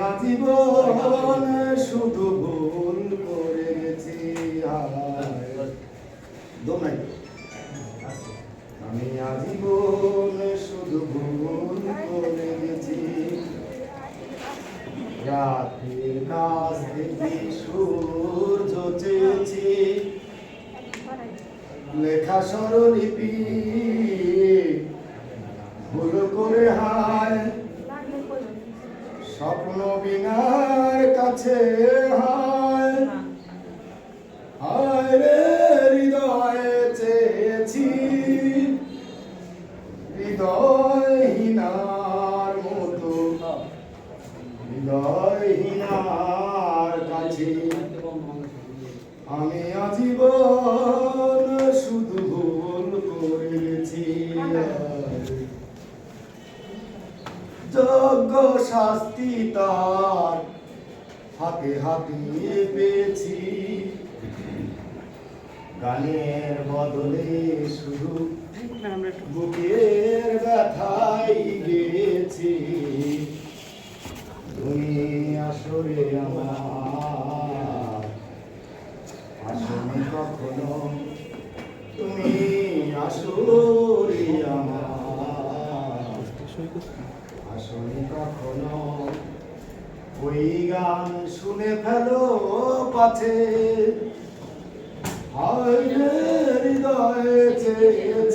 আজীবন শুধু ভুল করে গেছি দোনাই আমি আজীবন শুধু ভুল করে গেছি রাতের কাছ থেকে সূর্য চেয়েছি লেখা স্বরলিপি ভুল করে হায় স্বপ্ন বিনার কাছে হায় হায় রে হৃদয়ে চেয়েছি হৃদয়হীনার মতো হৃদয়হীনার কাছে আমি আজীবন শুধু ভুল করে গেছি যোগ্য শাস্তি তার হাতে হাতে পেয়েছি গানের বদলে শুধু বুকের ব্যথাই গেছি তুমি আসলে আমার আসলে কখনো তুমি আসলে আমার আসলে কখনো ওই গান শুনে ফেলো পাছে হায় রে হৃদয়ে চেয়েছি